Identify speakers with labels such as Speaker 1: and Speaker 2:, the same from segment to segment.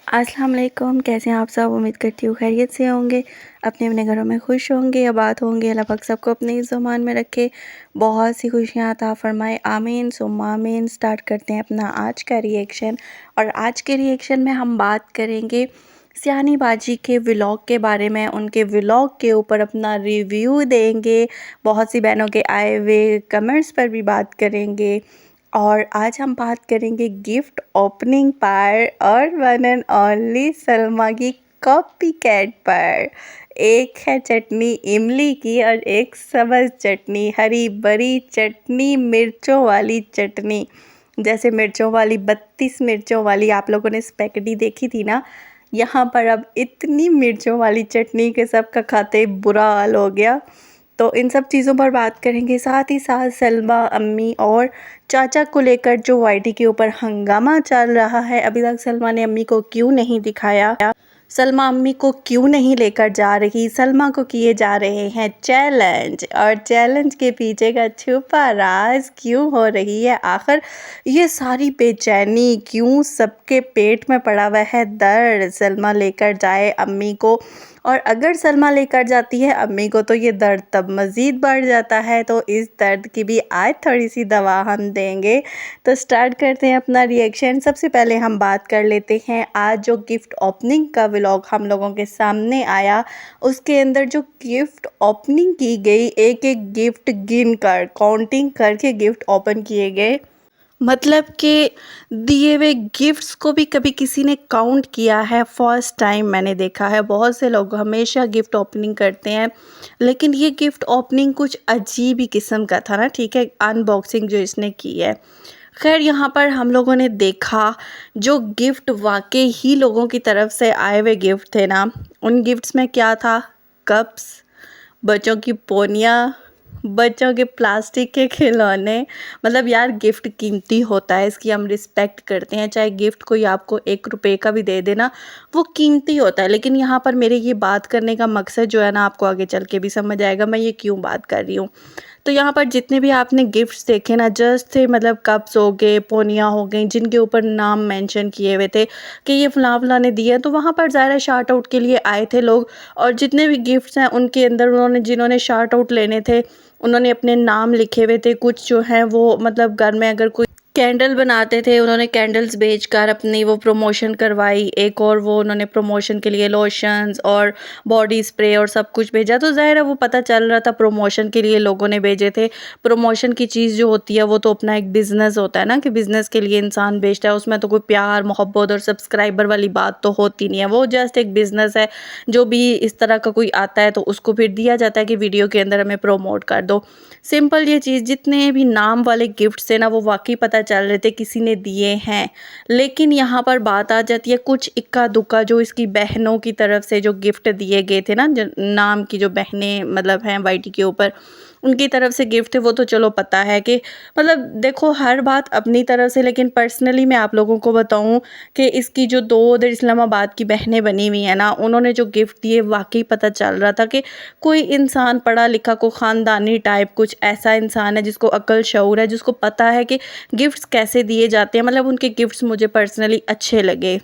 Speaker 1: अस्सलाम वालेकुम, कैसे हैं आप सब। उम्मीद करती हूँ खैरियत से होंगे, अपने अपने घरों में खुश होंगे, आबाद होंगे। अल्लाह पाक सबको अपने इस ज़मान में रखे, बहुत सी खुशियाँ अता फ़रमाए। आमीन सुम्मा आमीन। स्टार्ट करते हैं अपना आज का रिएक्शन। और आज के रिएक्शन में हम बात करेंगे सियानी बाजी के व्लॉग के बारे में। उनके व्लॉग के ऊपर अपना रिव्यू देंगे, बहुत सी बहनों के आए हुए कमेंट्स पर भी बात करेंगे। और आज हम बात करेंगे गिफ्ट ओपनिंग पर और वन एंड ओनली सलमा की कॉपी कैट पर। एक है चटनी इमली की और एक सब्ज़ चटनी, हरी भरी चटनी, मिर्चों वाली चटनी। जैसे मिर्चों वाली 32 मिर्चों वाली आप लोगों ने स्पैगेटी देखी थी ना, यहाँ पर अब इतनी मिर्चों वाली चटनी के सब का खाते बुरा हाल हो गया। तो इन सब चीज़ों पर बात करेंगे, साथ ही साथ सलमा अम्मी और चाचा को लेकर जो वाईटी के ऊपर हंगामा चल रहा है। अभी तक सलमा ने अम्मी को क्यों नहीं दिखाया, सलमा अम्मी को क्यों नहीं लेकर जा रही, सलमा को किए जा रहे हैं चैलेंज, और चैलेंज के पीछे का छुपा राज क्यों हो रही है आखिर ये सारी बेचैनी, क्यों सबके पेट में पड़ा हुआ है दर्द। सलमा लेकर जाए अम्मी को, और अगर सलमा लेकर जाती है अम्मी को तो ये दर्द तब मज़ीद बढ़ जाता है। तो इस दर्द की भी आज थोड़ी सी दवा हम देंगे। तो स्टार्ट करते हैं अपना रिएक्शन। सबसे पहले हम बात कर लेते हैं आज जो गिफ्ट ओपनिंग का व्लॉग हम लोगों के सामने आया, उसके अंदर जो गिफ्ट ओपनिंग की गई, एक एक गिफ्ट गिन कर काउंटिंग करके गिफ्ट ओपन किए गए। मतलब कि दिए हुए गिफ्ट्स को भी कभी किसी ने काउंट किया है, फर्स्ट टाइम मैंने देखा है। बहुत से लोग हमेशा गिफ्ट ओपनिंग करते हैं, लेकिन ये गिफ्ट ओपनिंग कुछ अजीब ही किस्म का था ना। ठीक है, अनबॉक्सिंग जो इसने की है। खैर यहाँ पर हम लोगों ने देखा जो गिफ्ट वाकई ही लोगों की तरफ से आए हुए गिफ्ट थे ना, उन गिफ्ट्स में क्या था, कप्स, बच्चों की पोनियाँ, बच्चों के प्लास्टिक के खिलौने। मतलब यार गिफ्ट कीमती होता है, इसकी हम रिस्पेक्ट करते हैं। चाहे गिफ्ट कोई आपको 1 रुपए का भी दे देना, वो कीमती होता है। लेकिन यहाँ पर मेरे ये बात करने का मकसद जो है ना, आपको आगे चल के भी समझ आएगा मैं ये क्यों बात कर रही हूँ। तो यहाँ पर जितने भी आपने गिफ्ट्स देखे ना, जस्ट थे, मतलब कप्स हो गए, पोनियाँ हो गई, जिनके ऊपर नाम मेंशन किए हुए थे कि ये फलां फलां ने दिए हैं, तो वहाँ पर ज़ाहिर है शार्ट आउट के लिए आए थे लोग। और जितने भी गिफ्ट्स हैं उनके अंदर उन्होंने, जिन्होंने शार्ट आउट लेने थे, उन्होंने अपने नाम लिखे हुए थे। कुछ जो हैं वो मतलब घर में अगर कोई कैंडल बनाते थे, उन्होंने कैंडल्स बेचकर अपनी वो प्रमोशन करवाई। एक और वो उन्होंने प्रमोशन के लिए लोशंस और बॉडी स्प्रे और सब कुछ भेजा। तो ज़ाहिर है वो पता चल रहा था प्रमोशन के लिए लोगों ने भेजे थे। प्रमोशन की चीज़ जो होती है वो तो अपना एक बिज़नेस होता है ना, कि बिज़नेस के लिए इंसान बेचता है। उसमें तो कोई प्यार मोहब्बत और सब्सक्राइबर वाली बात तो होती नहीं है, वो जस्ट एक बिज़नेस है। जो भी इस तरह का कोई आता है तो उसको फिर दिया जाता है कि वीडियो के अंदर हमें प्रमोट कर दो। सिंपल ये चीज़, जितने भी नाम वाले गिफ्ट्स थे ना, वो वाकई पता चल रहे थे किसी ने दिए हैं। लेकिन यहाँ पर बात आ जाती है कुछ इक्का दुक्का, जो इसकी बहनों की तरफ से जो गिफ्ट दिए गए थे ना, नाम की जो बहनें मतलब हैं वाईटी के ऊपर, उनकी तरफ से गिफ्ट थे, वो तो चलो पता है कि मतलब देखो हर बात अपनी तरफ से। लेकिन पर्सनली मैं आप लोगों को बताऊं कि इसकी जो 2 उधर इस्लामाबाद की बहनें बनी हुई हैं ना, उन्होंने जो गिफ्ट दिए वाकई पता चल रहा था कि कोई इंसान पढ़ा लिखा, को ख़ानदानी टाइप कुछ ऐसा इंसान है जिसको अक्ल शऊर है, जिसको पता है कि गिफ्ट्स कैसे दिए जाते हैं। मतलब उनके गिफ्ट्स मुझे पर्सनली अच्छे लगे।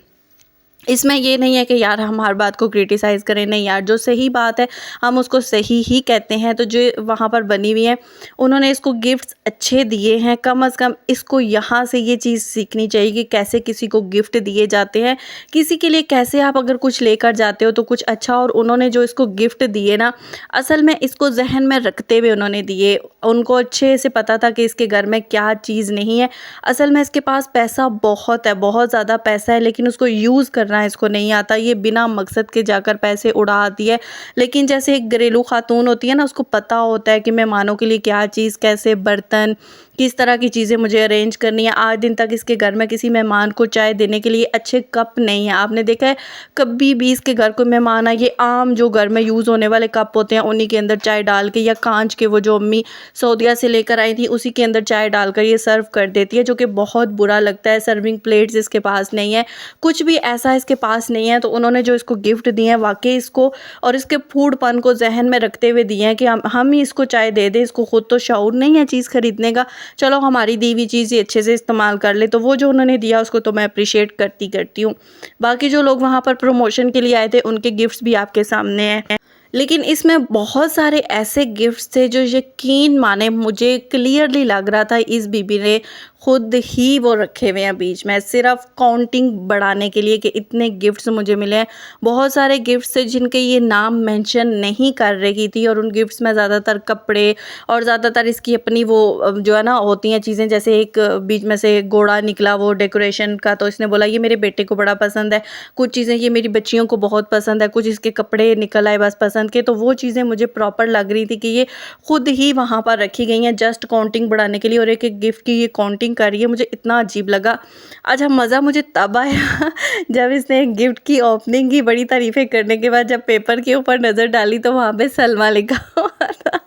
Speaker 1: इसमें ये नहीं है कि यार हम हर बात को क्रिटिसाइज़ करें, नहीं यार, जो सही बात है हम उसको सही ही कहते हैं। तो जो वहाँ पर बनी हुई है, उन्होंने इसको गिफ्ट्स अच्छे दिए हैं। कम से कम इसको यहाँ से ये चीज़ सीखनी चाहिए कि कैसे किसी को गिफ्ट दिए जाते हैं, किसी के लिए कैसे आप अगर कुछ लेकर जाते हो तो कुछ अच्छा। और उन्होंने जो इसको गिफ्ट दिए ना, असल में इसको जहन में रखते हुए उन्होंने दिए। उनको अच्छे से पता था कि इसके घर में क्या चीज़ नहीं है। असल में इसके पास पैसा बहुत है, बहुत ज़्यादा पैसा है, लेकिन उसको यूज़ करना इसको नहीं आता। ये बिना मकसद के जाकर पैसे उड़ाती है। लेकिन जैसे एक घरेलू खातून होती है ना, उसको पता होता है कि मेहमानों के लिए क्या चीज़, कैसे बर्तन, किस तरह की चीज़ें मुझे अरेंज करनी है। आज दिन तक इसके घर में किसी मेहमान को चाय देने के लिए अच्छे कप नहीं है। आपने देखा है कभी भी इसके घर कोई मेहमान आए, ये आम जो घर में यूज़ होने वाले कप होते हैं उन्हीं के अंदर चाय डाल के, या कांच के वो जो अम्मी सऊदीया से लेकर आई थी उसी के अंदर चाय डालकर ये सर्व कर देती है, जो कि बहुत बुरा लगता है। सर्विंग प्लेट्स इसके पास नहीं है, कुछ भी ऐसा इसके पास नहीं है, तो उन्होंने जो इसको गिफ्ट दिए हैं वाक़ई इसको और इसके फूडपन को ज़हन में रखते हुए दिए हैं कि हम ही इसको चाहे दे दें, इसको खुद तो शऊर नहीं है चीज़ खरीदने का, चलो हमारी दी हुई चीज़ ये अच्छे से इस्तेमाल कर ले। तो वो जो उन्होंने दिया उसको तो मैं अप्रिशिएट करती हूँ। बाकी जो लोग वहाँ पर प्रमोशन के लिए आए थे उनके गिफ्ट्स भी आपके सामने हैं। लेकिन इसमें बहुत सारे ऐसे गिफ्ट्स थे जो यकीन माने मुझे क्लियरली लग रहा था इस बीबी ने खुद ही वो रखे हुए हैं बीच में, सिर्फ काउंटिंग बढ़ाने के लिए कि इतने गिफ्ट्स मुझे मिले हैं। बहुत सारे गिफ्ट्स थे जिनके ये नाम मेंशन नहीं कर रही थी और उन गिफ्ट्स में ज़्यादातर कपड़े और ज़्यादातर इसकी अपनी वो जो है ना होती हैं चीज़ें, जैसे एक बीच में से घोड़ा निकला वो डेकोरेशन का, तो इसने बोला ये मेरे बेटे को बड़ा पसंद है, कुछ चीज़ें ये मेरी बच्चियों को बहुत पसंद है, कुछ इसके कपड़े निकल आए बस पसंद के। तो वो चीज़ें मुझे प्रॉपर लग रही थी कि ये खुद ही वहाँ पर रखी गई हैं जस्ट काउंटिंग बढ़ाने के लिए, और एक एक गिफ्ट की ये काउंटिंग कर रही है। मुझे इतना अजीब लगा। अच्छा, मज़ा मुझे तब आया जब इसने गिफ्ट की ओपनिंग की, बड़ी तारीफ़ें करने के बाद जब पेपर के ऊपर नज़र डाली तो वहाँ पे सलमा लिखा हुआ था।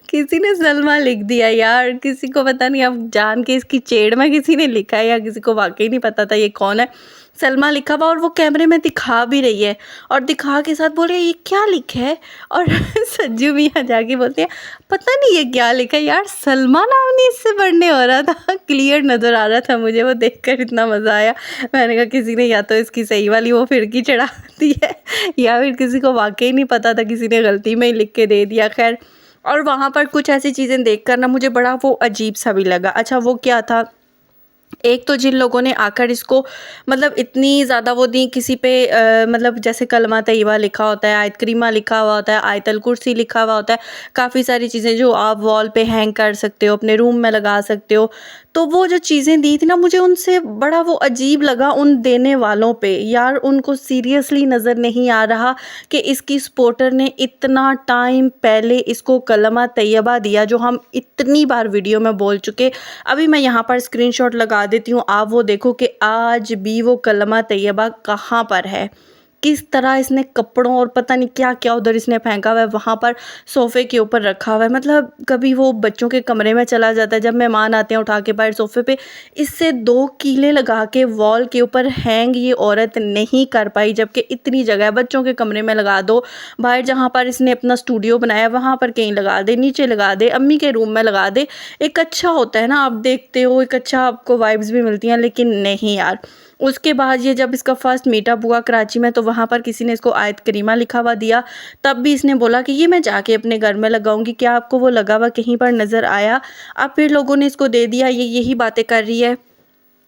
Speaker 1: किसी ने सलमा लिख दिया यार, किसी को पता नहीं, अब जान के इसकी चेड़ में किसी ने लिखा है या किसी को वाकई नहीं पता था ये कौन है। सलमा लिखा हुआ और वो कैमरे में दिखा भी रही है और दिखा के साथ बोल रही है ये क्या लिखा है, और सज्जू मियाँ जाके बोलते हैं पता नहीं ये क्या लिखा है यार, सलमा नाम नहीं इससे पढ़ने हो रहा था। क्लियर नज़र आ रहा था मुझे, वो देखकर इतना मज़ा आया। मैंने कहा किसी ने या तो इसकी सही वाली वो फिरकी चढ़ा दी है या फिर किसी को वाकई नहीं पता था, किसी ने गलती में ही लिख के दे दिया। खैर, और वहाँ पर कुछ ऐसी चीज़ें देखकर ना मुझे बड़ा वो अजीब सा भी लगा। अच्छा, वो क्या था, एक तो जिन लोगों ने आकर इसको मतलब इतनी ज़्यादा वो दी किसी पे मतलब जैसे कलमा तैयबा लिखा होता है, आयत करीमा लिखा हुआ होता है, आयतल कुर्सी लिखा हुआ होता है, काफ़ी सारी चीज़ें जो आप वॉल पे हैंग कर सकते हो, अपने रूम में लगा सकते हो। तो वो जो चीज़ें दी थी ना, मुझे उनसे बड़ा वो अजीब लगा उन देने वालों पे। यार, उनको सीरियसली नज़र नहीं आ रहा कि इसकी सपोर्टर ने इतना टाइम पहले इसको कलमा तैयबा दिया, जो हम इतनी बार वीडियो में बोल चुके। अभी मैं यहाँ पर स्क्रीनशॉट लगा देती हूँ, आप वो देखो कि आज भी वो कलमा तैयबा कहाँ पर है, किस तरह इसने कपड़ों और पता नहीं क्या क्या उधर इसने फेंका हुआ है, वहाँ पर सोफ़े के ऊपर रखा हुआ है। मतलब कभी वो बच्चों के कमरे में चला जाता है, जब मेहमान आते हैं उठा के बाहर सोफ़े पे, इससे 2 कीले लगा के वॉल के ऊपर हैंग ये औरत नहीं कर पाई, जबकि इतनी जगह है। बच्चों के कमरे में लगा दो, बाहर जहाँ पर इसने अपना स्टूडियो बनाया वहाँ पर कहीं लगा दे, नीचे लगा दे, अम्मी के रूम में लगा दे, एक अच्छा होता है ना, आप देखते हो एक अच्छा आपको वाइब्स भी मिलती हैं। लेकिन नहीं यार, उसके बाद ये जब इसका फर्स्ट मीटअप हुआ कराची में, तो वहाँ पर किसी ने इसको आयत करीमा लिखा हुआ दिया, तब भी इसने बोला कि ये मैं जाके अपने घर में लगाऊंगी, क्या आपको वो लगा हुआ कहीं पर नज़र आया? अब फिर लोगों ने इसको दे दिया, ये यही बातें कर रही है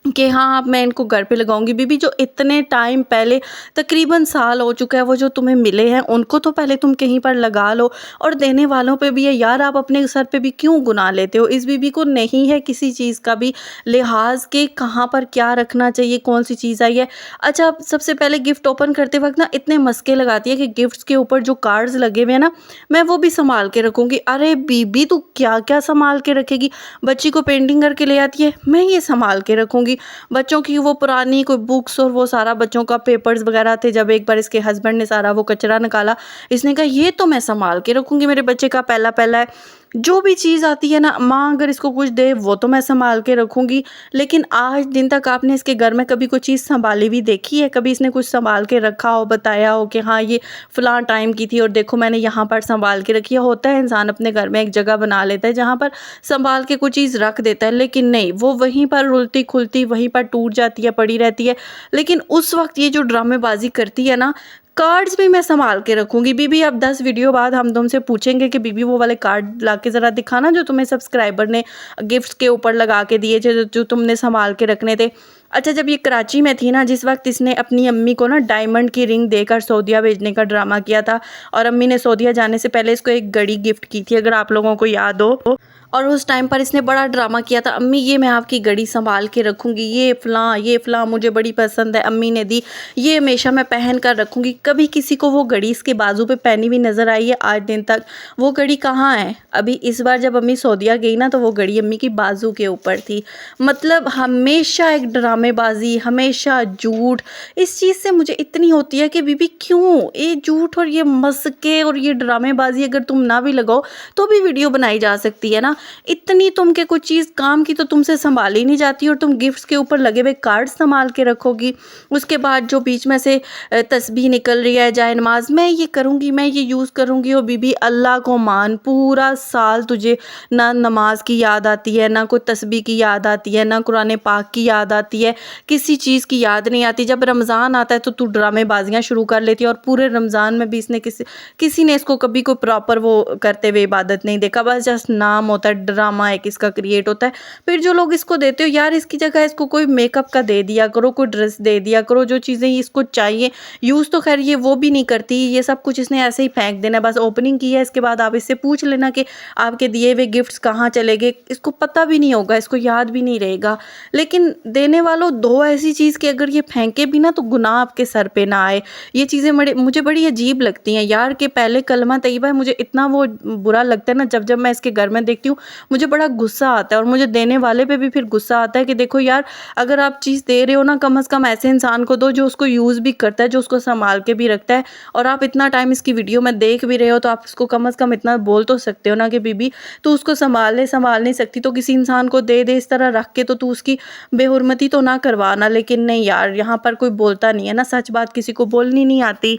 Speaker 1: कि हाँ अब मैं इनको घर पे लगाऊंगी। बीबी, जो इतने टाइम पहले, तकरीबन साल हो चुका है, वो जो तुम्हें मिले हैं उनको तो पहले तुम कहीं पर लगा लो। और देने वालों पे भी है यार, आप अपने सर पे भी क्यों गुनाह लेते हो? इस बीबी को नहीं है किसी चीज़ का भी लिहाज के कहाँ पर क्या रखना चाहिए, कौन सी चीज़ आई है। अच्छा, अब सबसे पहले गिफ्ट ओपन करते वक्त ना इतने मस्के लगाती है कि गिफ्ट्स के ऊपर जो कार्ड्स लगे हुए हैं ना, मैं वो भी संभाल के रखूँगी। अरे बीबी, तू क्या क्या संभाल के रखेगी? बच्ची को पेंटिंग करके ले आती है, मैं ये संभाल के रखूँगी। बच्चों की वो पुरानी कोई बुक्स और वो सारा बच्चों का पेपर्स वगैरह थे, जब एक बार इसके हस्बैंड ने सारा वो कचरा निकाला, इसने कहा ये तो मैं संभाल के रखूँगी, मेरे बच्चे का पहला पहला है। जो भी चीज़ आती है ना, माँ अगर इसको कुछ दे वो तो मैं संभाल के रखूँगी। लेकिन आज दिन तक आपने इसके घर में कभी कोई चीज़ संभाली हुई देखी है? कभी इसने कुछ संभाल के रखा हो, बताया हो कि हाँ ये फ़लाँ टाइम की थी और देखो मैंने यहाँ पर संभाल के रखी है? होता है इंसान अपने घर में एक जगह बना लेता है जहाँ पर संभाल के कुछ चीज़ रख देता है, लेकिन नहीं, वो वहीं पर रुलती खुलती वहीं पर टूट जाती है, पड़ी रहती है। लेकिन उस वक्त ये जो ड्रामेबाजी करती है ना, कार्ड्स भी मैं संभाल के रखूँगी। बीबी, अब 10 वीडियो बाद हम तुमसे पूछेंगे कि बीबी वो वाले कार्ड ला के ज़रा दिखाना जो तुम्हें सब्सक्राइबर ने गिफ्ट्स के ऊपर लगा के दिए, जो तुमने संभाल के रखने थे। अच्छा, जब ये कराची में थी ना, जिस वक्त इसने अपनी अम्मी को ना डायमंड की रिंग देकर सऊदीया भेजने का ड्रामा किया था, और अम्मी ने सऊदीया जाने से पहले इसको एक घड़ी गिफ्ट की थी, अगर आप लोगों को याद हो। और उस टाइम पर इसने बड़ा ड्रामा किया था, अम्मी ये मैं आपकी घड़ी संभाल के रखूँगी, ये फ़लाँ मुझे बड़ी पसंद है, अम्मी ने दी, ये हमेशा मैं पहन कर रखूँगी। कभी किसी को वो घड़ी इसके बाजू पे पहनी हुई नज़र आई है? आज दिन तक वो घड़ी कहाँ है? अभी इस बार जब अम्मी सऊदीया गई ना, तो वो घड़ी अम्मी की बाजू के ऊपर थी। मतलब हमेशा एक ड्रामेबाजी, हमेशा झूठ, इस चीज़ से मुझे इतनी होती है कि बीबी क्यों ये झूठ और ये मस्के और ये ड्रामेबाजी अगर तुम ना भी लगाओ तो भी वीडियो बनाई जा सकती है ना। इतनी तुम के कुछ चीज़ काम की तो तुमसे संभाली नहीं जाती और तुम गिफ्ट्स के ऊपर लगे हुए कार्ड संभाल के रखोगी। उसके बाद जो बीच में से तस्बीह निकल रही है, जाए नमाज, मैं ये करूँगी, मैं ये यूज़ करूँगी, और बीबी अल्लाह को मान, पूरा साल तुझे ना नमाज की याद आती है, ना कोई तस्बीह की याद आती है, ना कुरान पाक की याद आती है, किसी चीज़ की याद नहीं आती। जब रमज़ान आता है तो तू ड्रामेबाजियाँ शुरू कर लेती है, और पूरे रमज़ान में भी इसने किसी ने इसको कभी कोई प्रॉपर वो करते हुए इबादत नहीं देखा, बस जस्ट नाम होता है, ड्रामा एक इसका क्रिएट होता है। फिर जो लोग इसको देते हो यार, इसकी जगह इसको कोई मेकअप का दे दिया करो, कोई ड्रेस दे दिया करो, जो चीज़ें इसको चाहिए। यूज़ तो खैर ये वो भी नहीं करती, ये सब कुछ इसने ऐसे ही फेंक देना, बस ओपनिंग की है, इसके बाद आप इससे पूछ लेना कि आपके दिए हुए गिफ्ट्स कहाँ चले गए, इसको पता भी नहीं होगा, इसको याद भी नहीं रहेगा। लेकिन देने वालों, दो ऐसी चीज़ कि अगर ये फेंके भी ना तो गुनाह आपके सर पे ना आए। ये चीज़ें मुझे बड़ी अजीब लगती हैं यार, कि पहले कलमा तैयबा है, मुझे इतना वो बुरा लगता है ना, जब मैं इसके घर में देखती हूँ मुझे बड़ा गुस्सा आता है, और मुझे देने वाले पे भी फिर गुस्सा आता है कि देखो यार, अगर आप चीज़ दे रहे हो ना, कम से कम ऐसे इंसान को दो जो उसको यूज़ भी करता है, जो उसको संभाल के भी रखता है। और आप इतना टाइम इसकी वीडियो में देख भी रहे हो तो आप इसको कम से कम इतना बोल तो सकते हो ना कि बीबी तू उसको संभाल नहीं सकती तो किसी इंसान को दे दे इस तरह रख के, तो तू उसकी बेहुरमती तो ना करवाना। लेकिन नहीं यार, यहाँ पर कोई बोलता नहीं है ना, सच बात किसी को बोलनी नहीं आती।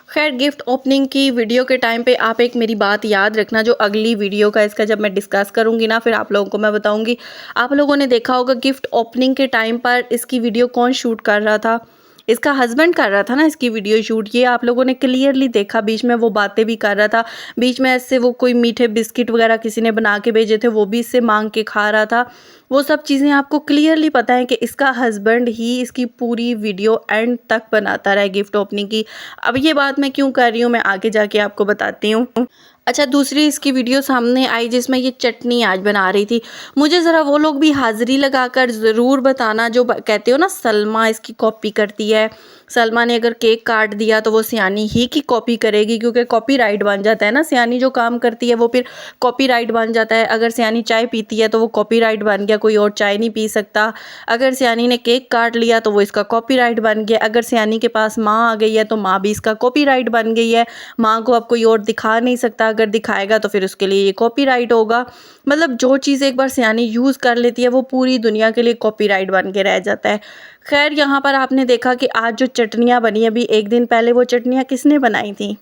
Speaker 1: खैर, गिफ्ट ओपनिंग की वीडियो के टाइम पे आप एक मेरी बात याद रखना, जो अगली वीडियो का इसका जब मैं डिस्कस करूँगी ना, फिर आप लोगों को मैं बताऊँगी। आप लोगों ने देखा होगा गिफ्ट ओपनिंग के टाइम पर इसकी वीडियो कौन शूट कर रहा था, इसका हस्बैंड कर रहा था ना इसकी वीडियो शूट। ये आप लोगों ने क्लियरली देखा, बीच में वो बातें भी कर रहा था, बीच में ऐसे वो कोई मीठे बिस्किट वगैरह किसी ने बना के भेजे थे, वो भी इससे मांग के खा रहा था। वो सब चीज़ें आपको क्लियरली पता है कि इसका हस्बैंड ही इसकी पूरी वीडियो एंड तक बनाता रहा गिफ्ट ओपनिंग की। अब ये बात मैं क्यों कर रही हूँ, मैं आगे जाके आपको बताती हूँ। अच्छा, दूसरी इसकी वीडियो सामने आई जिसमें ये चटनी आज बना रही थी। मुझे ज़रा वो लोग भी हाज़िरी लगाकर ज़रूर बताना जो कहते हो ना सलमा इसकी कॉपी करती है। सलमा ने अगर केक काट दिया तो वो सियानी ही की कॉपी करेगी, क्योंकि कॉपीराइट बन जाता है ना, सियानी जो काम करती है वो फिर कॉपीराइट बन जाता है। अगर सियानी चाय पीती है तो वो कॉपीराइट बन गया, कोई और चाय नहीं पी सकता। अगर सियानी ने केक काट लिया तो वो इसका कॉपीराइट बन गया। अगर सियानी के पास माँ आ गई है तो माँ भी इसका कॉपीराइट बन गई है। माँ को अब कोई और दिखा नहीं सकता, अगर दिखाएगा तो फिर उसके लिए ये कॉपीराइट होगा। मतलब जो चीज़ एक बार सियानी यूज़ कर लेती है वो पूरी दुनिया के लिए कॉपीराइट बन के रह जाता है। खैर, यहाँ पर आपने देखा कि आज जो चटनियाँ बनी, अभी एक दिन पहले वो चटनियाँ किसने बनाई थी?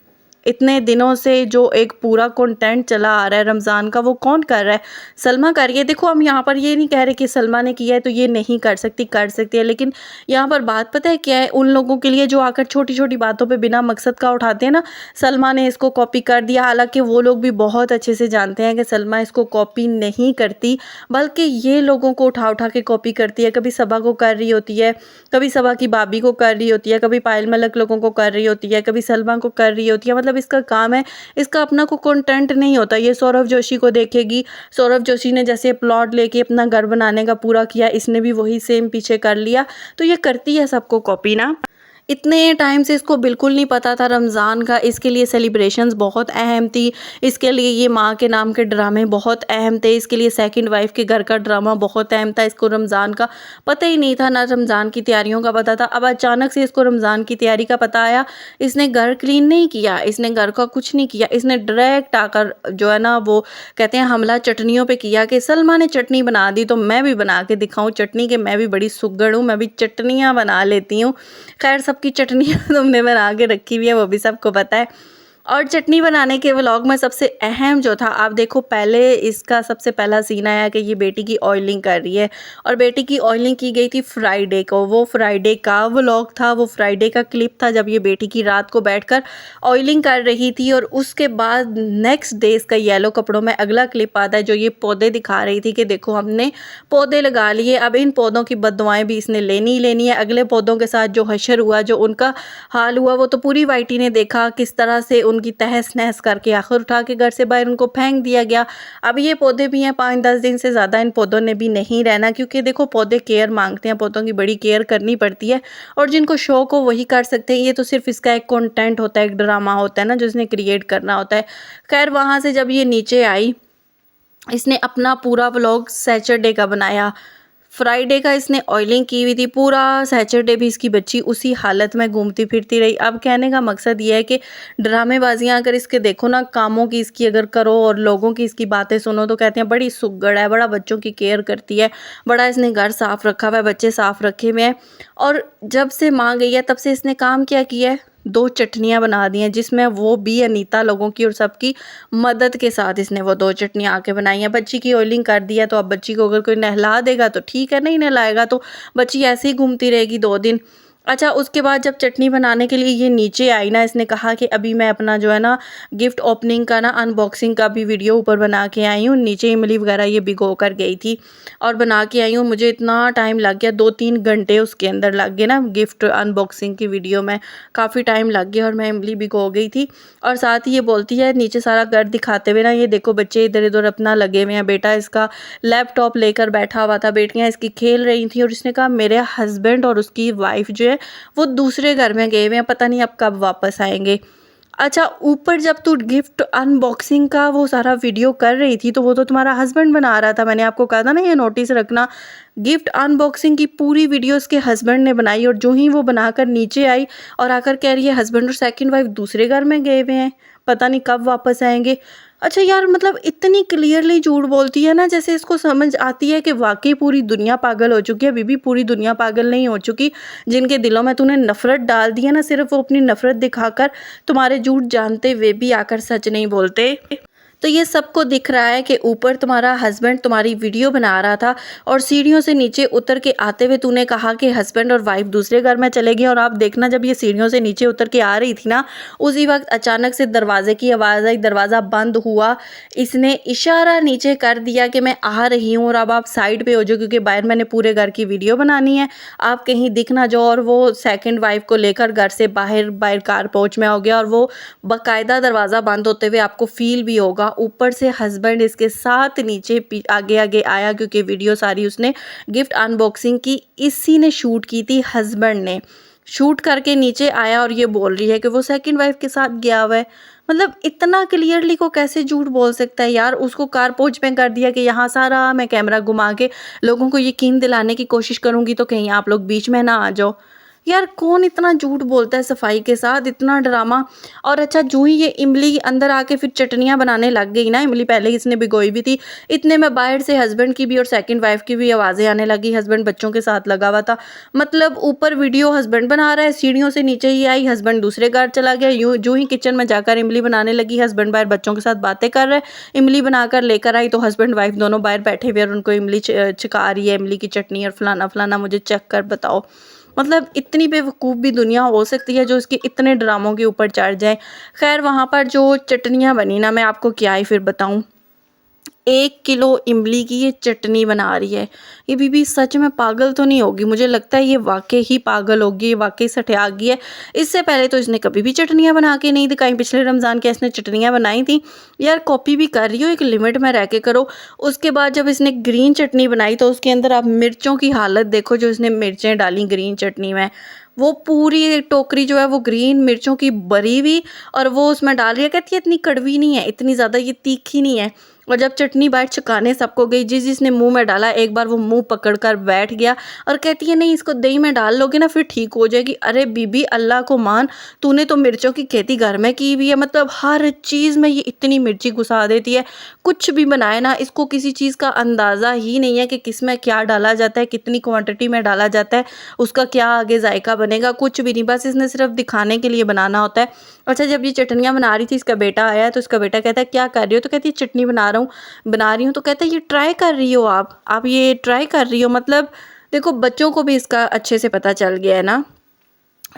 Speaker 1: इतने दिनों से जो एक पूरा कंटेंट चला आ रहा है रमज़ान का, वो कौन कर रहा है? सलमा कर रही है। देखो, हम यहाँ पर ये नहीं कह रहे कि सलमा ने किया है तो ये नहीं कर सकती, कर सकती है। लेकिन यहाँ पर बात पता है क्या है, उन लोगों के लिए जो आकर छोटी छोटी बातों पे बिना मकसद का उठाते हैं ना, सलमा ने इसको कॉपी कर दिया। हालांकि वो लोग भी बहुत अच्छे से जानते हैं कि सलमा इसको कॉपी नहीं करती, बल्कि ये लोगों को उठा उठा के कॉपी करती है। कभी सबा को कर रही होती है, कभी सबा की भाभी को कर रही होती है, कभी पायल मलक लोगों को कर रही होती है, कभी सलमा को कर रही होती है। मतलब इसका काम है, इसका अपना को कंटेंट नहीं होता। ये सौरभ जोशी को देखेगी, सौरभ जोशी ने जैसे प्लॉट लेके अपना घर बनाने का पूरा किया, इसने भी वही सेम पीछे कर लिया। तो ये करती है सबको कॉपी ना। इतने टाइम से इसको बिल्कुल नहीं पता था रमज़ान का, इसके लिए सेलिब्रेशंस बहुत अहम थी, इसके लिए ये माँ के नाम के ड्रामे बहुत अहम थे, इसके लिए सेकंड वाइफ के घर का ड्रामा बहुत अहम था। इसको रमज़ान का पता ही नहीं था, ना रमज़ान की तैयारियों का पता था। अब अचानक से इसको रमज़ान की तैयारी का पता आया। इसने घर क्लीन नहीं किया, इसने घर का कुछ नहीं किया, इसने डायरेक्ट आकर जो है ना, वो कहते हैं हमला चटनियों पर किया कि सलमा ने चटनी बना दी तो मैं भी बना के दिखाऊँ चटनी, के मैं भी बड़ी सुगड़ हूँ, मैं भी चटनियाँ बना लेती हूँ। खैर, सबकी चटनी तुमने बना के रखी हुई है, वो भी सबको पता है। और चटनी बनाने के व्लॉग में सबसे अहम जो था, आप देखो पहले इसका सबसे पहला सीन आया कि ये बेटी की ऑयलिंग कर रही है, और बेटी की ऑयलिंग की गई थी फ्राइडे को। वो फ्राइडे का व्लॉग था, वो फ्राइडे का क्लिप था जब ये बेटी की रात को बैठकर ऑयलिंग कर रही थी। और उसके बाद नेक्स्ट डे इसका येलो कपड़ों में अगला क्लिप आता है, जो ये पौधे दिखा रही थी कि देखो हमने पौधे लगा लिए, अब इन पौधों की बददुआएं भी इसने लेनी ही लेनी है। अगले पौधों के साथ जो हशर हुआ, जो उनका हाल हुआ, वो तो पूरी वाइटी ने देखा, किस तरह से उनकी तहस नहस करके आखिर उठा के घर से बाहर उनको फेंक दिया गया। अब ये पौधे भी हैं, 5-10 दिन से ज़्यादा इन पौधों ने भी नहीं रहना, क्योंकि देखो पौधे केयर मांगते हैं, पौधों की बड़ी केयर करनी पड़ती है। और जिनको शौक हो वही कर सकते हैं, ये तो सिर्फ इसका एक कंटेंट होता है, एक ड्रामा होता है ना, जो इसने क्रिएट करना होता है। खैर, वहाँ से जब ये नीचे आई, इसने अपना पूरा व्लॉग सैटरडे का बनाया। फ्राइडे का इसने ऑयलिंग की हुई थी, पूरा सैटरडे भी इसकी बच्ची उसी हालत में घूमती फिरती रही। अब कहने का मकसद ये है कि ड्रामेबाजियाँ अगर इसके देखो ना, कामों की इसकी अगर करो और लोगों की इसकी बातें सुनो तो कहते हैं बड़ी सुघड़ है, बड़ा बच्चों की केयर करती है, बड़ा इसने घर साफ़ रखा हुआ है, बच्चे साफ़ रखे हुए हैं। और जब से माँ गई है तब से इसने काम क्या किया है, 2 चटनियाँ बना दी हैं, जिसमें वो भी अनीता लोगों की और सबकी मदद के साथ इसने वो 2 चटनियाँ आके बनाई हैं। बच्ची की ऑयलिंग कर दी है, तो अब बच्ची को अगर कोई नहला देगा तो ठीक है, नहीं नहलाएगा तो बच्ची ऐसे ही घूमती रहेगी 2 दिन। अच्छा, उसके बाद जब चटनी बनाने के लिए ये नीचे आई ना, इसने कहा कि अभी मैं अपना जो है ना गिफ्ट ओपनिंग का ना अनबॉक्सिंग का भी वीडियो ऊपर बना के आई हूँ। नीचे इमली वगैरह ये भिगो कर गई थी और बना के आई हूँ। मुझे इतना टाइम लग गया, 2-3 घंटे उसके अंदर लग गए ना गिफ्ट अनबॉक्सिंग की वीडियो में, काफ़ी टाइम लग गया और मैं इमली भिगो गई थी। और साथ ही ये बोलती है नीचे सारा घर दिखाते हुए ना, ये देखो बच्चे इधर उधर अपना लगे हुए हैं, बेटा इसका लैपटॉप लेकर बैठा हुआ था, बेटियां इसकी खेल रही थी। और इसने कहा मेरे हस्बैंड और उसकी वाइफ जो है वो दूसरे घर में गए हुए हैं, पता नहीं अब कब वापस आएंगे। अच्छा, ऊपर जब तू गिफ्ट अनबॉक्सिंग का वो सारा वीडियो कर रही थी तो वो तो तुम्हारा हस्बैंड बना रहा था, मैंने आपको कहा था ना ये नोटिस रखना। गिफ्ट अनबॉक्सिंग की पूरी वीडियो उसके हस्बैंड ने बनाई और जो ही वो बनाकर नीचे आई और आकर कह रही है हस्बैंड और सेकंड वाइफ दूसरे घर में गए हुए हैं, पता नहीं कब वापस आएंगे। अच्छा यार, मतलब इतनी क्लियरली झूठ बोलती है ना, जैसे इसको समझ आती है कि वाकई पूरी दुनिया पागल हो चुकी है। अभी भी पूरी दुनिया पागल नहीं हो चुकी। जिनके दिलों में तूने नफ़रत डाल दी है ना, सिर्फ वो अपनी नफ़रत दिखाकर तुम्हारे झूठ जानते हुए भी आकर सच नहीं बोलते। तो ये सबको दिख रहा है कि ऊपर तुम्हारा हस्बैंड तुम्हारी वीडियो बना रहा था और सीढ़ियों से नीचे उतर के आते हुए तूने कहा कि हस्बैंड और वाइफ दूसरे घर में चले गए। और आप देखना, जब ये सीढ़ियों से नीचे उतर के आ रही थी ना, उसी वक्त अचानक से दरवाजे की आवाज़ आई, दरवाज़ा बंद हुआ, इसने इशारा नीचे कर दिया कि मैं आ रही हूँ और अब आप साइड पे हो जाओ क्योंकि बाहर मैंने पूरे घर की वीडियो बनानी है, आप कहीं दिख ना जाओ। और वो सेकंड वाइफ को लेकर घर से बाहर बाहर कार पहुँच में हो गया और वो बाकायदा दरवाज़ा बंद होते हुए आपको फील भी होगा। ऊपर से हस्बैंड इसके साथ नीचे आगे आगे आया क्योंकि वीडियो सारी उसने गिफ्ट अनबॉक्सिंग की इसी ने शूट की थी, हस्बैंड ने शूट करके नीचे आया और ये बोल रही है कि वो सेकंड वाइफ के साथ गया हुआ है। मतलब इतना क्लियरली को कैसे झूठ बोल सकता है यार। उसको कार पोज में कर दिया कि यहाँ सारा मैं कैमरा घुमा के लोगों को यकीन दिलाने की कोशिश करूंगी तो कहीं आप लोग बीच में ना आ जाओ। यार कौन इतना झूठ बोलता है सफाई के साथ, इतना ड्रामा। और अच्छा, जो ही ये इमली अंदर आके फिर चटनियाँ बनाने लग गई ना, इमली पहले ही इसने भिगोई भी थी, इतने में बाहर से हस्बैंड की भी और सेकंड वाइफ की भी आवाज़ें आने लगी। हस्बैंड बच्चों के साथ लगा हुआ था, मतलब ऊपर वीडियो हस्बैंड बना रहा है, सीढ़ियों से नीचे ही आई, हस्बैंड दूसरे घर चला गया। यूँ जो ही किचन में जाकर इमली बनाने लगी, हस्बैंड बाहर बच्चों के साथ बातें कर रहे हैं। इमली बनाकर लेकर आई तो हस्बैंड वाइफ दोनों बाहर बैठे हुए और उनको इमली छिका रही है, इमली की चटनी और फलाना फलाना, मुझे चेक कर बताओ। मतलब इतनी बेवकूफ़ भी दुनिया हो सकती है जो इसके इतने ड्रामों के ऊपर चढ़ जाए। खैर, वहाँ पर जो चटनियाँ बनी ना, मैं आपको क्या ही फिर बताऊँ। 1 किलो इमली की ये चटनी बना रही है। ये बीबी सच में पागल तो नहीं होगी, मुझे लगता है ये वाक़ई ही पागल होगी, ये वाक़ई सठिया गई है। इससे पहले तो इसने कभी भी चटनियाँ बना के नहीं दिखाई, पिछले रमज़ान के इसने चटनियाँ बनाई थी। यार कॉपी भी कर रही हो, एक लिमिट में रह के करो। उसके बाद जब इसने ग्रीन चटनी बनाई तो उसके अंदर आप मिर्चों की हालत देखो, जो इसने मिर्चें डाली ग्रीन चटनी में, वो पूरी टोकरी जो है वो ग्रीन मिर्चों की भरी हुई और वो उसमें डाल रही है। कहती है इतनी कड़वी नहीं है, इतनी ज़्यादा ये तीखी नहीं है। और जब चटनी बाहर छकाने सबको गई, जिसने मुंह में डाला एक बार वो मुंह पकड़कर बैठ गया और कहती है नहीं, इसको दही में डाल लोगे ना फिर ठीक हो जाएगी। अरे बीबी, अल्लाह को मान, तूने तो मिर्चों की खेती घर में की हुई है, मतलब हर चीज़ में ये इतनी मिर्ची घुसा देती है। कुछ भी बनाए ना, इसको किसी चीज़ का अंदाज़ा ही नहीं है कि किस में क्या डाला जाता है, कितनी क्वांटिटी में डाला जाता है, उसका क्या आगे जायका बनेगा, कुछ भी नहीं। बस इसने सिर्फ दिखाने के लिए बनाना होता है। अच्छा, जब ये चटनियाँ बना रही थी, इसका बेटा आया तो इसका बेटा कहता है क्या कर रही हो, तो कहती है चटनी बना रही हूँ। तो कहता है ये ट्राई कर रही हो आप ये ट्राई कर रही हो। मतलब देखो, बच्चों को भी इसका अच्छे से पता चल गया है ना।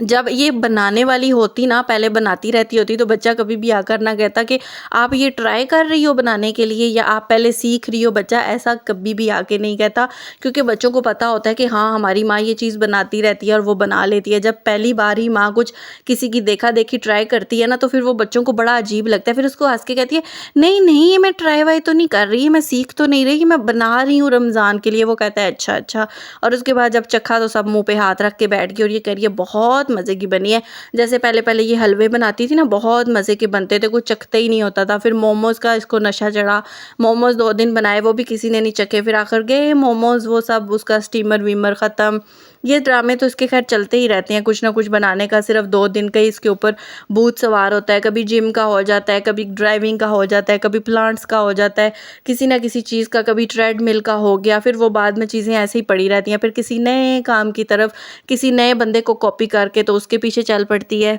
Speaker 1: जब ये बनाने वाली होती ना, पहले बनाती रहती होती, तो बच्चा कभी भी आकर ना कहता कि आप ये ट्राई कर रही हो बनाने के लिए या आप पहले सीख रही हो। बच्चा ऐसा कभी भी आके नहीं कहता, क्योंकि बच्चों को पता होता है कि हाँ, हमारी माँ ये चीज़ बनाती रहती है और वो बना लेती है। जब पहली बार ही माँ कुछ किसी की देखा देखी ट्राई करती है ना, तो फिर वो बच्चों को बड़ा अजीब लगता है। फिर उसको हंस के कहती है नहीं नहीं, ये मैं ट्राई वाई तो नहीं कर रही, मैं सीख तो नहीं रही, मैं बना रही हूँ रमज़ान के लिए। वो कहता है अच्छा अच्छा। और उसके बाद जब चखा तो सब मुँह पे हाथ रख के बैठ गई और ये कह रही है बहुत बहुत मज़े की बनी है। जैसे पहले ये हलवे बनाती थी ना, बहुत मज़े के बनते थे, कुछ चखते ही नहीं होता था। फिर मोमोज़ का इसको नशा चढ़ा, मोमोज़ 2 दिन बनाए, वो भी किसी ने नहीं चखे। फिर आखिर गए मोमोज़, वो सब उसका स्टीमर-वीमर ख़त्म। ये ड्रामे तो इसके ख़ैर चलते ही रहते हैं, कुछ ना कुछ बनाने का। सिर्फ़ 2 दिन का ही इसके ऊपर भूत सवार होता है। कभी जिम का हो जाता है, कभी ड्राइविंग का हो जाता है, कभी प्लांट्स का हो जाता है, किसी ना किसी चीज़ का, कभी ट्रेडमिल का हो गया। फिर वो बाद में चीज़ें ऐसे ही पड़ी रहती हैं। फिर किसी नए काम की तरफ, किसी नए बंदे को कॉपी करके तो उसके पीछे चल पड़ती है।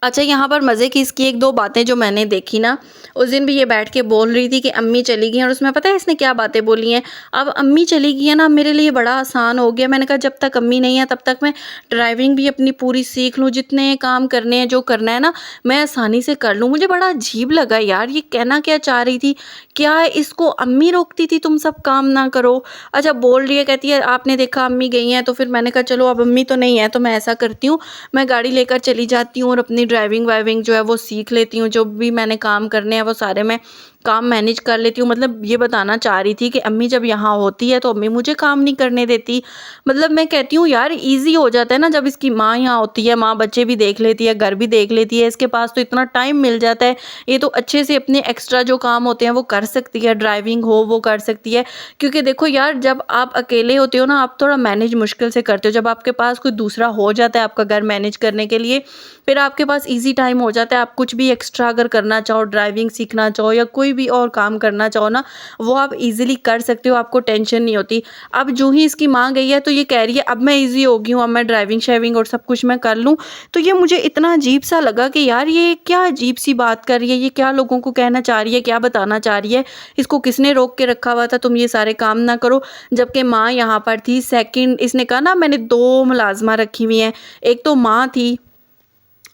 Speaker 1: अच्छा, यहाँ पर मज़े की इसकी 1-2 बातें जो मैंने देखी ना, उस दिन भी ये बैठ के बोल रही थी कि अम्मी चली गई हैं, और उसमें पता है इसने क्या बातें बोली हैं? अब अम्मी चली गई है ना, मेरे लिए बड़ा आसान हो गया। मैंने कहा जब तक अम्मी नहीं है तब तक मैं ड्राइविंग भी अपनी पूरी सीख लूँ, जितने काम करने हैं, जो करना है ना, मैं आसानी से कर लूँ। मुझे बड़ा अजीब लगा यार, ये कहना क्या चाह रही थी? क्या इसको अम्मी रोकती थी तुम सब काम ना करो? अच्छा, बोल रही है, कहती है आपने देखा अम्मी गई हैं, तो फिर मैंने कहा चलो अब अम्मी तो नहीं है, तो मैं ऐसा करती हूँ, मैं गाड़ी लेकर चली जाती हूँ और अपनी ड्राइविंग वाइविंग जो है वो सीख लेती हूँ। जो भी मैंने काम करने हैं वो सारे मैं काम मैनेज कर लेती हूँ। मतलब ये बताना चाह रही थी कि अम्मी जब यहाँ होती है तो अम्मी मुझे काम नहीं करने देती। मतलब मैं कहती हूँ यार, ईज़ी हो जाता है ना जब इसकी माँ यहाँ होती है, माँ बच्चे भी देख लेती है, घर भी देख लेती है, इसके पास तो इतना टाइम मिल जाता है। ये तो अच्छे से अपने एक्स्ट्रा जो काम होते हैं वो कर सकती है, ड्राइविंग हो वो कर सकती है। क्योंकि देखो यार, जब आप अकेले होते हो ना, आप थोड़ा मैनेज मुश्किल से करते हो। जब आपके पास कोई दूसरा हो जाता है आपका घर मैनेज करने के लिए, फिर आपके पास ईज़ी टाइम हो जाता है। आप कुछ भी एक्स्ट्रा अगर करना चाहो, ड्राइविंग सीखना चाहो या कोई भी और काम करना चाहो ना, वो आप ईज़िली कर सकते हो, आपको टेंशन नहीं होती। अब जो ही इसकी माँ गई है तो ये कह रही है अब मैं ईज़ी हो गई हूँ, अब मैं ड्राइविंग शाइविंग और सब कुछ मैं कर लूँ। तो ये मुझे इतना अजीब-सा लगा कि यार ये क्या अजीब-सी बात कर रही है, ये क्या लोगों को कहना चाह रही है, क्या बताना चाह रही है? इसको किसने रोक के रखा हुआ था तुम ये सारे काम ना करो, जबकि माँ यहाँ पर थी। सेकंड इसने कहा ना मैंने 2 मुलाज़िमा रखी हुई हैं, एक तो माँ थी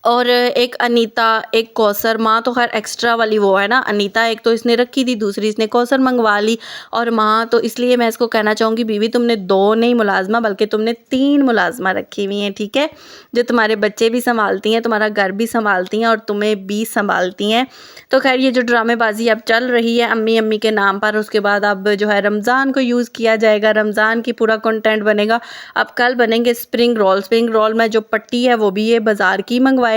Speaker 1: और एक अनीता, एक कौसर। माँ तो ख़ैर एक्स्ट्रा वाली वो है ना अनीता, एक तो इसने रखी थी, दूसरी इसने कौसर मंगवा ली। और माँ तो इसलिए मैं इसको कहना चाहूँगी बीवी, तुमने 2 नहीं मुलाज़िमा बल्कि तुमने 3 मुलाज़िमा रखी हुई हैं, ठीक है? जो तुम्हारे बच्चे भी सँभालती हैं, तुम्हारा घर भी सँभालती हैं और तुम्हें भी सँभालती हैं। तो ख़ैर ये जो ड्रामेबाज़ी अब चल रही है अम्मी-अम्मी के नाम पर, उसके बाद अब जो है रमज़ान को यूज़ किया जाएगा, रमज़ान की पूरा कंटेंट बनेगा। अब कल बनेंगे स्प्रिंग रोल में जो पट्टी है वो भी ये बाज़ार की मंगवाएगी,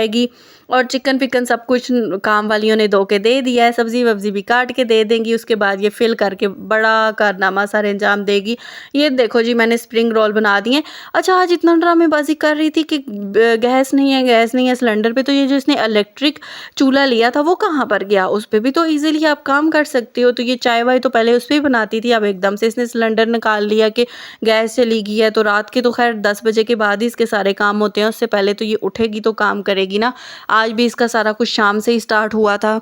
Speaker 1: और चिकन फिकन सब कुछ काम वालियों ने धो के दे दिया है, सब्ज़ी वब्ज़ी भी काट के दे देंगी। उसके बाद ये फिल करके बड़ा कारनामा सारे अंजाम देगी। ये देखो जी मैंने स्प्रिंग रोल बना दिए। अच्छा, आज इतना ड्रामेबाज़ी कर रही थी कि गैस नहीं है सिलेंडर पे, तो ये जो इसने इलेक्ट्रिक चूल्हा लिया था वो कहाँ पर गया? उस पे भी तो ईज़िली आप काम कर सकते हो। तो ये चाय वाय तो पहले उस पे ही बनाती थी, अब एकदम से इसने सिलेंडर निकाल लिया कि गैस चली गई है। तो रात के तो ख़ैर 10 बजे के बाद ही इसके सारे काम होते हैं, उससे पहले तो ये उठेगी तो काम करेगी ना। आज भी इसका सारा कुछ शाम से ही स्टार्ट हुआ था।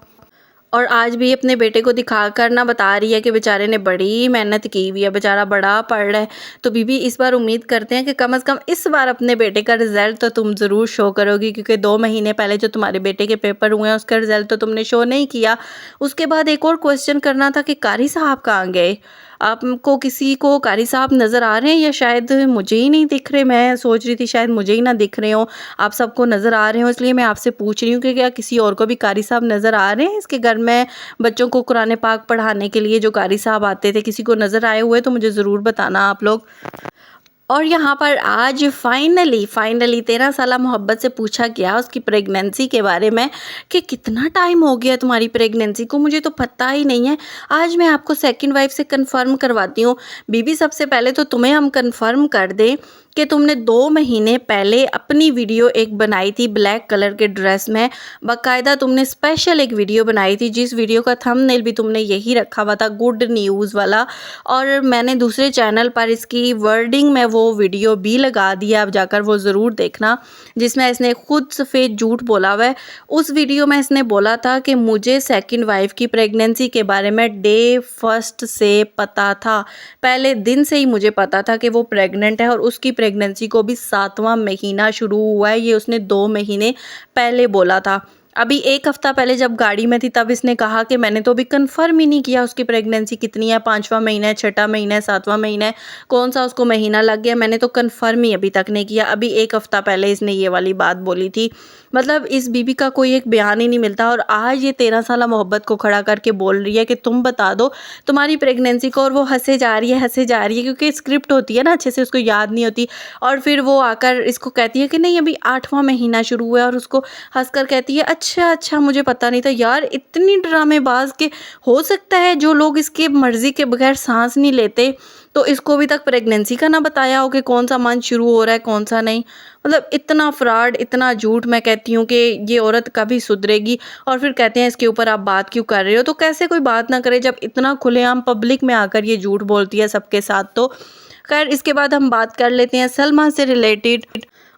Speaker 1: और आज भी अपने बेटे को दिखाकर ना बता रही है कि बेचारे ने बड़ी मेहनत की हुई है, बेचारा बड़ा पढ़ रहा है। तो बीबी इस बार उम्मीद करते हैं कि कम से कम इस बार अपने बेटे का रिज़ल्ट तो तुम ज़रूर शो करोगी, क्योंकि 2 महीने पहले जो तुम्हारे बेटे के पेपर हुए हैं उसका रिज़ल्ट तो तुमने शो नहीं किया। उसके बाद एक और क्वेश्चन करना था कि कारी साहब कहाँ गए? आपको किसी को कारी साहब नज़र आ रहे हैं या शायद मुझे ही नहीं दिख रहे? मैं सोच रही थी शायद मुझे ही ना दिख रहे हों, आप सबको नज़र आ रहे हो, इसलिए मैं आपसे पूछ रही हूँ कि क्या किसी और को भी कारी साहब नज़र आ रहे हैं इसके घर में? बच्चों को कुरान पाक पढ़ाने के लिए जो कारी साहब आते थे, किसी को नज़र आए हुए तो मुझे ज़रूर बताना आप लोग। और यहाँ पर आज फाइनली 13 साला मोहब्बत से पूछा गया उसकी प्रेगनेंसी के बारे में कि कितना टाइम हो गया तुम्हारी प्रेगनेंसी को, मुझे तो पता ही नहीं है। आज मैं आपको सेकंड वाइफ से कंफर्म करवाती हूँ। बीबी सबसे पहले तो तुम्हें हम कंफर्म कर दें कि तुमने 2 महीने पहले अपनी वीडियो एक बनाई थी ब्लैक कलर के ड्रेस में, बाकायदा तुमने स्पेशल एक वीडियो बनाई थी, जिस वीडियो का थंबनेल भी तुमने यही रखा हुआ था, गुड न्यूज़ वाला। और मैंने दूसरे चैनल पर इसकी वर्डिंग में वो वीडियो भी लगा दिया, आप जाकर वो ज़रूर देखना, जिसमें इसने खुद सफ़ेद झूठ बोला हुआ है। उस वीडियो में इसने बोला था कि मुझे सेकंड वाइफ की प्रेगनेंसी के बारे में डे फर्स्ट से पता था, पहले दिन से ही मुझे पता था कि वो प्रेग्नेंट है, और उसकी प्रेगनेंसी को भी 7वां महीना शुरू हुआ है, ये उसने 2 महीने पहले बोला था। अभी 1 हफ़्ता पहले जब गाड़ी में थी तब इसने कहा कि मैंने तो अभी कंफर्म ही नहीं किया उसकी प्रेगनेंसी कितनी है, 5वां महीना है, 6वां महीना है, 7वां महीना है, कौन सा उसको महीना लग गया, मैंने तो कंफर्म ही अभी तक नहीं किया। अभी 1 हफ़्ता पहले इसने ये वाली बात बोली थी। मतलब इस बीबी का कोई एक बयान ही नहीं मिलता। और आज ये 13 साला मोहब्बत को खड़ा करके बोल रही है कि तुम बता दो तुम्हारी प्रेगनेंसी को, और वो हंसे जा रही है, हंसे जा रही है, क्योंकि स्क्रिप्ट होती है ना, अच्छे से उसको याद नहीं होती। और फिर वो आकर इसको कहती है कि नहीं अभी 8वां महीना शुरू हुआ है, और उसको हंसकर कहती है अच्छा अच्छा मुझे पता नहीं था। यार इतनी ड्रामेबाज के हो सकता है जो लोग इसके मर्जी के बगैर सांस नहीं लेते, तो इसको अभी तक प्रेगनेंसी का ना बताया हो कि कौन सा मंथ शुरू हो रहा है कौन सा नहीं। मतलब इतना फ्रॉड, इतना झूठ। मैं कहती हूँ कि ये औरत कभी सुधरेगी। और फिर कहते हैं इसके ऊपर आप बात क्यों कर रहे हो, तो कैसे कोई बात ना करे जब इतना खुलेआम पब्लिक में आकर ये झूठ बोलती है सबके साथ। तो खैर इसके बाद हम बात कर लेते हैं सलमा से रिलेटेड।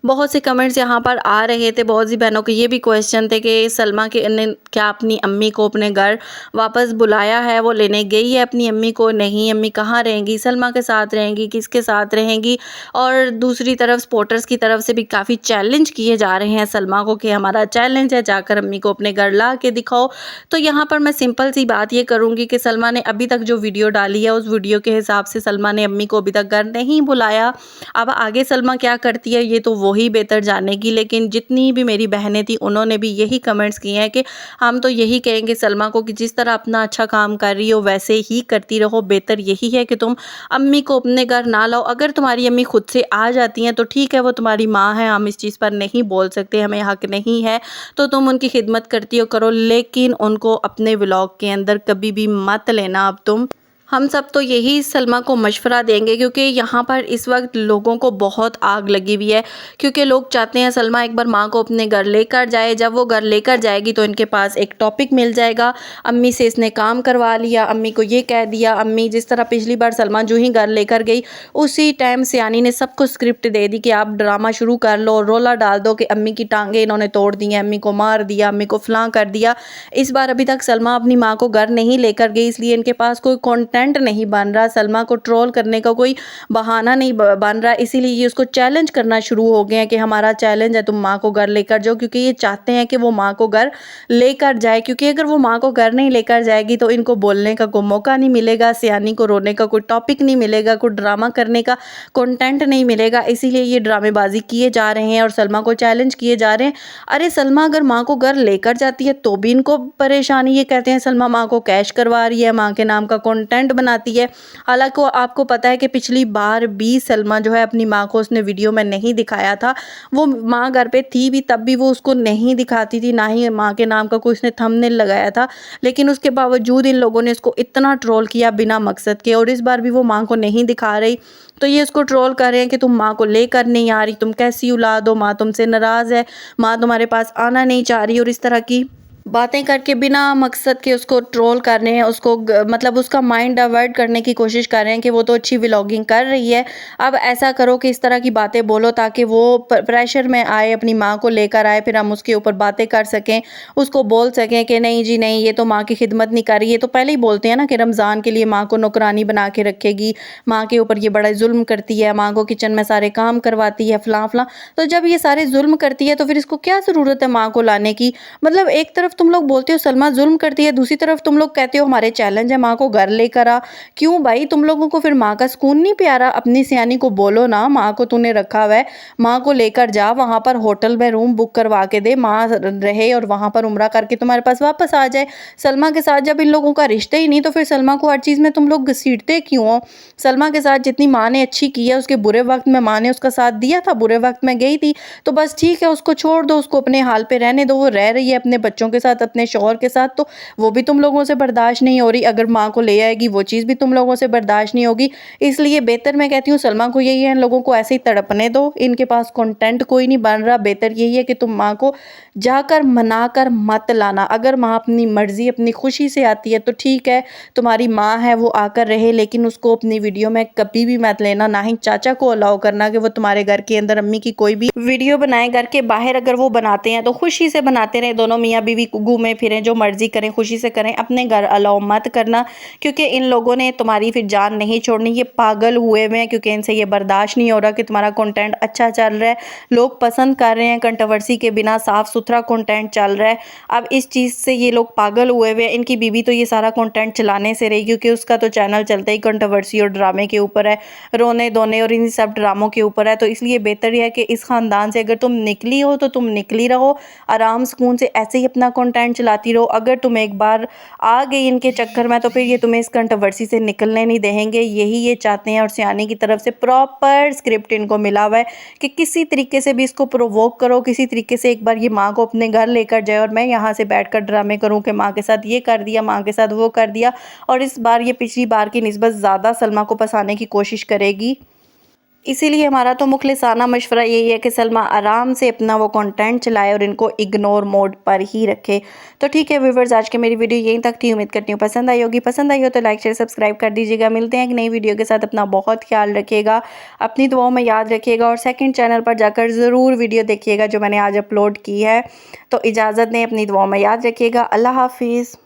Speaker 1: बहुत से कमेंट्स यहाँ पर आ रहे थे, बहुत सी बहनों के ये भी क्वेश्चन थे कि सलमा के ने क्या अपनी अम्मी को अपने घर वापस बुलाया है, वो लेने गई है अपनी अम्मी को, नहीं अम्मी कहाँ रहेंगी, सलमा के साथ रहेंगी, किसके साथ रहेंगी। और दूसरी तरफ सपोर्टर्स की तरफ से भी काफ़ी चैलेंज किए जा रहे हैं सलमा को कि हमारा चैलेंज है जाकर अम्मी को अपने घर ला के दिखाओ। तो यहाँ पर मैं सिंपल सी बात ये करूँगी कि सलमा ने अभी तक जो वीडियो डाली है उस वीडियो के हिसाब से सलमा ने अम्मी को अभी तक घर नहीं बुलाया। अब आगे सलमा क्या करती है ये तो वही बेहतर जानेगी। लेकिन जितनी भी मेरी बहनें थी उन्होंने भी यही कमेंट्स किए हैं कि हम तो यही कहेंगे सलमा को कि जिस तरह अपना अच्छा काम कर रही हो वैसे ही करती रहो, बेहतर यही है कि तुम अम्मी को अपने घर ना लाओ। अगर तुम्हारी अम्मी खुद से आ जाती हैं तो ठीक है, वो तुम्हारी माँ है, हम इस चीज़ पर नहीं बोल सकते, हमें हक नहीं है, तो तुम उनकी खिदमत करती हो करो, लेकिन उनको अपने व्लॉग के अंदर कभी भी मत लेना। अब तुम हम सब तो यही सलमा को मशवरा देंगे, क्योंकि यहाँ पर इस वक्त लोगों को बहुत आग लगी हुई है, क्योंकि लोग चाहते हैं सलमा एक बार माँ को अपने घर लेकर जाए। जब वो घर लेकर जाएगी तो इनके पास एक टॉपिक मिल जाएगा, अम्मी से इसने काम करवा लिया, अम्मी को ये कह दिया। अम्मी जिस तरह पिछली बार सलमा जो ही घर लेकर गई उसी टाइम सियानी ने सबको स्क्रिप्ट दे दी कि आप ड्रामा शुरू कर लो, रोला डाल दो कि अम्मी की टांगें इन्होंने तोड़ दी हैं, अम्मी को मार दिया, अम्मी को फलां कर दिया। इस बार अभी तक सलमा अपनी माँ को घर नहीं लेकर गई, इसलिए इनके पास कोई कंटेंट नहीं बन रहा, सलमा को ट्रोल करने का कोई बहाना नहीं बन रहा। इसीलिए ये उसको चैलेंज करना शुरू हो गए हैं कि हमारा चैलेंज है तुम माँ को घर लेकर जाओ, क्योंकि ये चाहते हैं कि वो माँ को घर लेकर जाए। क्योंकि अगर वो माँ को घर नहीं लेकर जाएगी तो इनको बोलने का कोई मौका नहीं मिलेगा, सियानी को रोने का कोई टॉपिक नहीं मिलेगा, कोई ड्रामा करने का कंटेंट नहीं मिलेगा। इसीलिए ये ड्रामेबाजी किए जा रहे हैं और सलमा को चैलेंज किए जा रहे हैं। अरे सलमा अगर माँ को घर लेकर जाती है तो भी इनको परेशानी। ये कहते हैं सलमा माँ को कैश करवा रही है, माँ के नाम का कंटेंट बनाती है। हालांकि आपको पता है कि पिछली बार भी सलमा जो है अपनी माँ को उसने वीडियो में नहीं दिखाया था, वो माँ घर पे थी भी तब भी वो उसको नहीं दिखाती थी, ना ही माँ के नाम का कोई उसने थंबनेल लगाया था। लेकिन उसके बावजूद इन लोगों ने इसको इतना ट्रोल किया बिना मकसद के, और इस बार भी वो माँ को नहीं दिखा रही। तो ये इसको ट्रोल कर रहे हैं कि तुम माँ को लेकर नहीं आ रही, तुम कैसी औलाद हो, माँ तुमसे नाराज़ है, माँ तुम्हारे पास आना नहीं चाह रही, और इस तरह की बातें करके बिना मकसद के उसको ट्रोल कर रहे हैं। उसको मतलब उसका माइंड डाइवर्ट करने की कोशिश कर रहे हैं कि वो तो अच्छी व्लॉगिंग कर रही है, अब ऐसा करो कि इस तरह की बातें बोलो ताकि वो प्रेशर में आए, अपनी माँ को लेकर आए, फिर हम उसके ऊपर बातें कर सकें, उसको बोल सकें कि नहीं जी नहीं, ये तो माँ की खिदमत नहीं कर रही है। तो पहले ही बोलते हैं ना कि रमज़ान के लिए माँ को नौकरानी बना के रखेगी, माँ के ऊपर ये बड़ा जुल्म करती है, माँ को किचन में सारे काम करवाती है, फलां फलां। तो जब ये सारे जुल्म करती है तो फिर इसको क्या ज़रूरत है माँ को लाने की। मतलब एक तरफ तुम लोग बोलते हो सलमा जुल्म करती है, दूसरी तरफ तुम लोग कहते हो हमारे चैलेंज है माँ को घर लेकर आ। क्यों भाई, तुम लोगों को फिर माँ का सुकून नहीं प्यारा? अपनी सियानी को बोलो ना, माँ को तूने रखा हुआ है, माँ को लेकर जा, वहाँ पर होटल में रूम बुक करवा के दे, माँ रहे और वहाँ पर उम्रा करके तुम्हारे पास वापस आ जाए। सलमा के साथ जब इन लोगों का रिश्ता ही नहीं तो फिर सलमा को हर चीज़ में तुम लोग घसीटते क्यों हो? सलमा के साथ जितनी माँ ने अच्छी की है, उसके बुरे वक्त में माँ ने उसका साथ दिया था, बुरे वक्त में गई थी, तो बस ठीक है, उसको छोड़ दो, उसको अपने हाल पे रहने दो। वो रह रही है अपने बच्चों के साथ, अपने शौहर के साथ, तो वो भी तुम लोगों से बर्दाश्त नहीं हो रही। अगर माँ को ले आएगी वो चीज़ भी तुम लोगों से बर्दाश्त नहीं होगी। इसलिए बेहतर मैं कहती हूँ सलमा को यही है, इन लोगों को ऐसे ही तड़पने दो, इनके पास कंटेंट कोई नहीं बन रहा। बेहतर यही है कि तुम माँ को जाकर मनाकर मत लाना। अगर माँ अपनी मर्जी अपनी खुशी से आती है तो ठीक है, तुम्हारी माँ है वो आकर रहे, लेकिन उसको अपनी वीडियो में कभी भी मत लेना। ना ही चाचा को अलाउ करना कि वो तुम्हारे घर के अंदर अम्मी की कोई भी वीडियो बनाए। घर के बाहर अगर वो बनाते हैं तो खुशी से बनाते रहे, दोनों मियाँ बीवी घूमें फिरें, जो मर्ज़ी करें, खुशी से करें, अपने घर अलाउ मत करना, क्योंकि इन लोगों ने तुम्हारी फिर जान नहीं छोड़नी। ये पागल हुए हुए हैं, क्योंकि इनसे ये बर्दाश्त नहीं हो रहा कि तुम्हारा कंटेंट अच्छा चल रहा है, लोग पसंद कर रहे हैं, कंट्रोवर्सी के बिना साफ़ सुथरा कंटेंट चल रहा है। अब इस चीज़ से ये लोग पागल हुए हुए हैं। इनकी बीवी तो ये सारा कंटेंट चलाने से रही, क्योंकि उसका तो चैनल चलता ही कंट्रोवर्सी और ड्रामे के ऊपर है, रोने धोने और इन सब ड्रामों के ऊपर है। तो इसलिए बेहतर यह है कि इस ख़ानदान से अगर तुम निकली हो तो तुम निकली रहो, आराम सुकून से ऐसे ही अपना कंटेंट चलाती रहो। अगर तुम एक बार आ गई इनके चक्कर में तो फिर ये तुम्हें इस कंट्रोवर्सी से निकलने नहीं देंगे। यही ये चाहते हैं, और सियानी की तरफ से प्रॉपर स्क्रिप्ट इनको मिला हुआ है कि किसी तरीके से भी इसको प्रोवोक करो, किसी तरीके से एक बार ये माँ को अपने घर लेकर जाए और मैं यहाँ से बैठकर ड्रामे करूँ कि माँ के साथ ये कर दिया, माँ के साथ वो कर दिया। और इस बार ये पिछली बार की निस्बत ज़्यादा सलमा को फंसाने की कोशिश करेगी। इसीलिए हमारा तो मुखलिसाना मशवरा यही है कि सलमा आराम से अपना वो कंटेंट चलाए और इनको इग्नोर मोड पर ही रखे। तो ठीक है व्यूवर्स, आज की मेरी वीडियो यहीं तक थी। उम्मीद करती हूँ पसंद आई होगी। पसंद आई हो तो लाइक शेयर सब्सक्राइब कर दीजिएगा। मिलते हैं एक नई वीडियो के साथ। अपना बहुत ख्याल रखिएगा, अपनी दुआओं में याद रखिएगा, और सेकंड चैनल पर जाकर ज़रूर वीडियो देखिएगा जो मैंने आज अपलोड की है। तो इजाज़त दें, अपनी दुआओं में याद रखिएगा। अल्लाह हाफिज़।